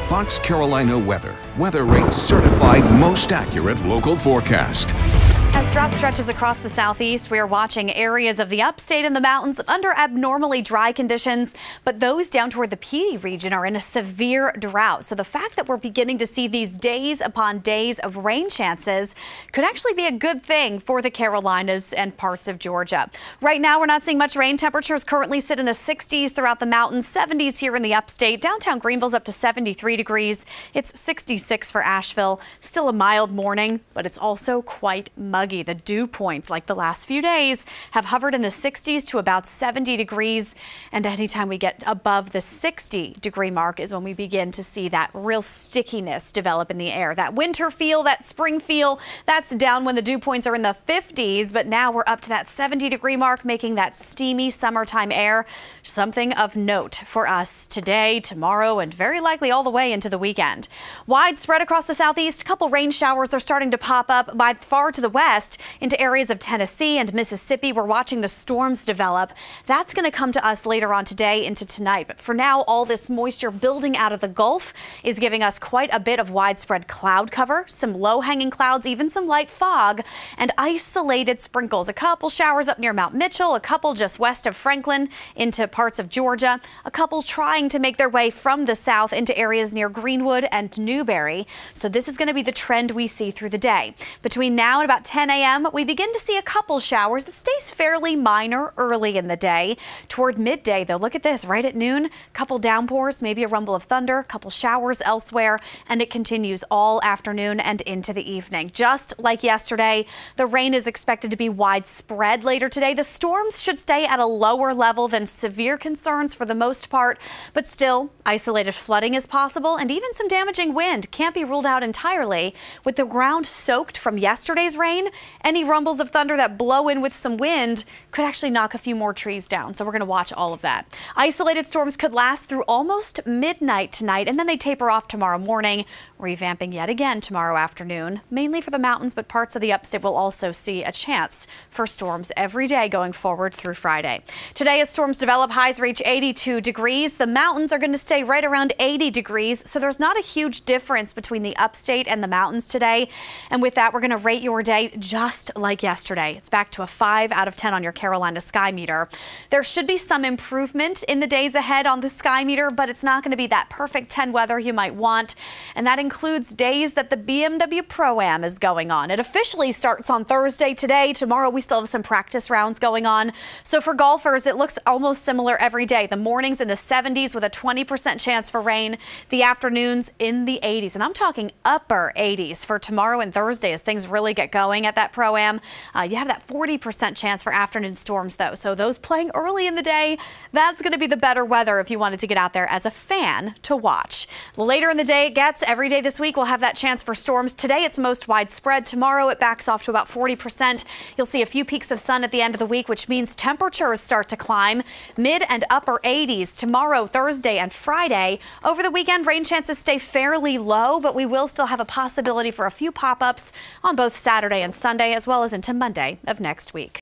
Fox Carolina Weather. Weather Rate certified most accurate local forecast. As drought stretches across the southeast, we are watching areas of the upstate and the mountains under abnormally dry conditions, but those down toward the Petey region are in a severe drought. So the fact that we're beginning to see these days upon days of rain chances could actually be a good thing for the Carolinas and parts of Georgia. Right now, we're not seeing much rain. Temperatures currently sit in the 60s throughout the mountains, 70s here in the upstate. Downtown Greenville's up to 73 degrees. It's 66 for Asheville. Still a mild morning, but it's also quite muggy. The dew points, like the last few days, have hovered in the 60s to about 70 degrees. And anytime we get above the 60-degree mark is when we begin to see that real stickiness develop in the air. That winter feel, that spring feel, that's down when the dew points are in the 50s. But now we're up to that 70-degree mark, making that steamy summertime air something of note for us today, tomorrow, and very likely all the way into the weekend. Widespread across the southeast, a couple rain showers are starting to pop up by far to the west into areas of Tennessee and Mississippi. We're watching the storms develop. That's going to come to us later on today into tonight. But for now, all this moisture building out of the Gulf is giving us quite a bit of widespread cloud cover, some low-hanging clouds, even some light fog, and isolated sprinkles. A couple showers up near Mount Mitchell, a couple just west of Franklin into parts of Georgia, a couple trying to make their way from the south into areas near Greenwood and Newberry. So this is going to be the trend we see through the day. Between now and about 10 a.m., we begin to see a couple showers that stays fairly minor early in the day. Toward midday, though, look at this, right at noon, couple downpours, maybe a rumble of thunder, couple showers elsewhere, and it continues all afternoon and into the evening. Just like yesterday, the rain is expected to be widespread later today. The storms should stay at a lower level than severe concerns for the most part, but still, isolated flooding is possible, and even some damaging wind can't be ruled out entirely. With the ground soaked from yesterday's rain, any rumbles of thunder that blow in with some wind could actually knock a few more trees down. So we're going to watch all of that. Isolated storms could last through almost midnight tonight, and then they taper off tomorrow morning, revamping yet again tomorrow afternoon, mainly for the mountains, but parts of the upstate will also see a chance for storms every day going forward through Friday. Today, as storms develop, highs reach 82 degrees. The mountains are going to stay right around 80 degrees, so there's not a huge difference between the upstate and the mountains today. And with that, we're going to rate your day just like yesterday. It's back to a 5 out of 10 on your Carolina Sky Meter. There should be some improvement in the days ahead on the Sky Meter, but it's not going to be that perfect 10 weather you might want. And that includes days that the BMW Pro-Am is going on. It officially starts on Thursday today. Tomorrow, we still have some practice rounds going on. So for golfers, it looks almost similar every day. The mornings in the 70s with a 20% chance for rain. The afternoons in the 80s. And I'm talking upper 80s for tomorrow and Thursday as things really get going at that Pro-Am. You have that 40% chance for afternoon storms, though. So those playing early in the day, that's going to be the better weather if you wanted to get out there as a fan to watch. Later in the day it gets, every day this week we'll have that chance for storms. Today it's most widespread. Tomorrow it backs off to about 40%. You'll see a few peaks of sun at the end of the week, which means temperatures start to climb. Mid and upper 80s tomorrow, Thursday, and Friday. Over the weekend, rain chances stay fairly low, but we will still have a possibility for a few pop-ups on both Saturday and Sunday, as well as into Monday of next week.